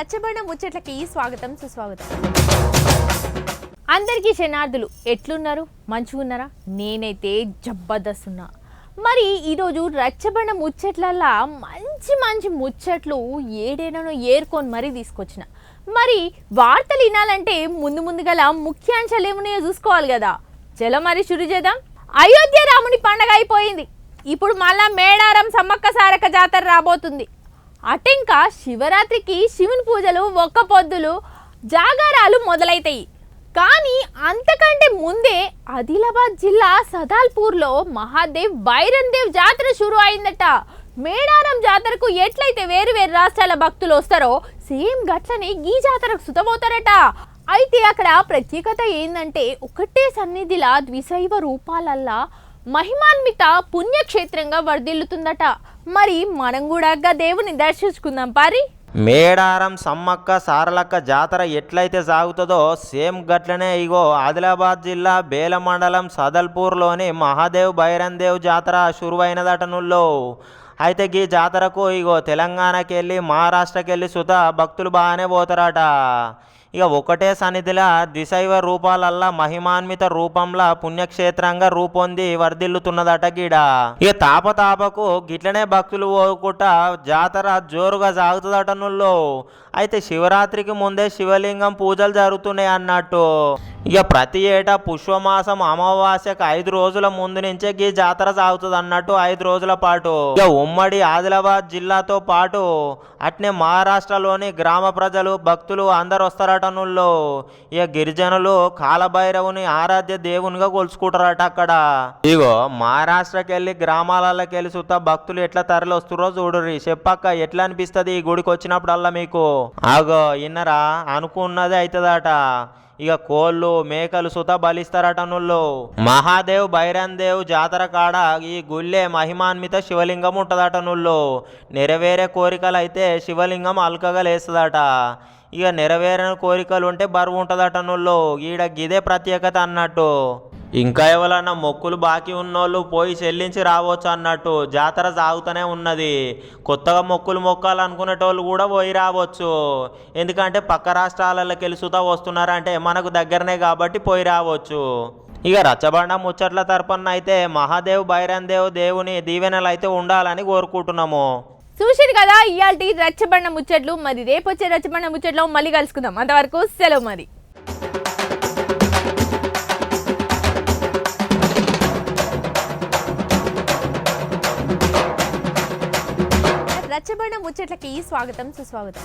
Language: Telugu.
రచ్చబండ ముచ్చట్లకి స్వాగతం సుస్వాగతం. అందరికీ శనార్థులు ఎట్లున్నారు? మంచిగున్నారా? నేనైతే జబర్దస్త్ ఉన్నా. మరి ఈరోజు రచ్చబండ ముచ్చట్లల్లా మంచి మంచి ముచ్చట్లు ఏడేనో ఏరుకొని మరీ తీసుకొచ్చిన. మరి వార్తలు వినాలంటే ముందుగల ముఖ్యాంశాలు ఏమున్నాయో చూసుకోవాలి కదా. చలో మరి షురు చేద్దాం. అయోధ్య రాముని పండగ అయిపోయింది. ఇప్పుడు మళ్ళా మేడారం సమ్మక్క సారక్క జాతర రాబోతుంది. అటెంకా శివరాత్రికి శివుని పూజలు, ఒక్క పొద్దులు, జాగారాలు మొదలైతాయి. కానీ అంతకంటే ముందే ఆదిలాబాద్ జిల్లా సదాల్పూర్లో మహాదేవ్ బైరన్ దేవ్ జాతర షురు అయిందట. మేడారం జాతరకు ఎట్లయితే వేరు రాష్ట్రాల భక్తులు వస్తారో సేమ్ గట్లనే ఈ జాతరకు సుతమవుతారట. అయితే అక్కడ ప్రత్యేకత ఏంటంటే ఒకటే సన్నిధిలా ద్విశైవ రూపాలల్లా మహిమాన్విత పుణ్యక్షేత్రంగా వర్ధిల్లుతుందట. మరి మనం కూడా దేవుని దర్శించుకుందాం పారి. మేడారం సమ్మక్క సారలక్క జాతర ఎట్లయితే సాగుతుందో సేమ్ గట్లనే ఇగో ఆదిలాబాద్ జిల్లా బేల మండలం సదల్పూర్లోని మహాదేవ్ బైరన్ దేవ్ జాతర షురువైనదట నుల్లో. అయితే ఈ జాతరకు ఇగో తెలంగాణకి వెళ్ళి మహారాష్ట్రకి వెళ్ళి సుత భక్తులు బాగానే పోతారట. ఇక ఒకటే సన్నిధిలా ద్విశైవ రూపాలల్లా మహిమాన్విత రూపంలా పుణ్యక్షేత్రంగా రూపొంది వర్ధిల్లుతున్నదట గీడ. ఇక తాపకు గిట్లనే భక్తులు పోకుండా జాతర జోరుగా సాగుతుందట నుల్లో. అయితే శివరాత్రికి ముందే శివలింగం పూజలు జరుగుతున్నాయి అన్నట్టు. ఇక ప్రతి ఏటా పుష్పమాసం అమావాస్యకు 5 రోజుల ముందు నుంచే ఈ జాతర సాగుతుంది అన్నట్టు 5 రోజుల పాటు. ఇక ఉమ్మడి ఆదిలాబాద్ జిల్లాతో పాటు అట్నే మహారాష్ట్రలోని గ్రామ ప్రజలు భక్తులు అందరు వస్తారట నుల్లో. ఇక గిరిజనులు కాలభైరవుని ఆరాధ్య దేవునిగా కొలుచుకుంటారట అక్కడ. ఇగో మహారాష్ట్రకి వెళ్ళి గ్రామాలకి వెళ్ళి సుతా భక్తులు ఎట్లా తరలి వస్తురో చూడుర్రి. చెప్పక్క ఎట్లా అనిపిస్తుంది ఈ గుడికి వచ్చినప్పుడల్లా మీకు? ఆగో ఇన్నరా అనుకున్నదే అవుతుందట. ఇక కోళ్ళు మేకలు సుత బలిస్తారట నుళ్ళు. మహాదేవ్ బైరన్ దేవ్ జాతర కాడ ఈ గుళ్ళే మహిమాన్విత శివలింగం ఉంటుందట నుళ్ళు. నెరవేరే కోరికలు అయితే శివలింగం అల్కగా లేస్తుందట. ఇక నెరవేరని కోరికలు ఉంటే బరువు ఉంటుందట నుళ్ళు. ఈడ గిదే ప్రత్యేకత అన్నట్టు. ఇంకా ఎవరన్నా మొక్కులు బాకీ ఉన్నోళ్ళు పోయి చెల్లించి రావచ్చు అన్నట్టు. జాతర సాగుతూనే ఉన్నది. కొత్తగా మొక్కులు మొక్కాలనుకునేటోళ్ళు కూడా పోయి రావచ్చు. ఎందుకంటే పక్క రాష్ట్రాలకి వెళ్ళి వస్తున్నారంటే మనకు దగ్గరనే కాబట్టి పోయి రావచ్చు. ఇక రచ్చబండ ముచ్చట్ల తరపున అయితే మహాదేవ్ బైరన్ దేవ్ దేవుని దీవెనలు అయితే ఉండాలని కోరుకుంటున్నాము. చూసిరు కదా ఇయాల్టి రచ్చబండ ముచ్చట్లు. మరి రేపు వచ్చే రచ్చబండ ముచ్చట్లో మళ్ళీ కలుసుకుందాం. అంతవరకు సెలవు మరి. రచ్చబండ ముచ్చట్లకి స్వాగతం సుస్వాగతం.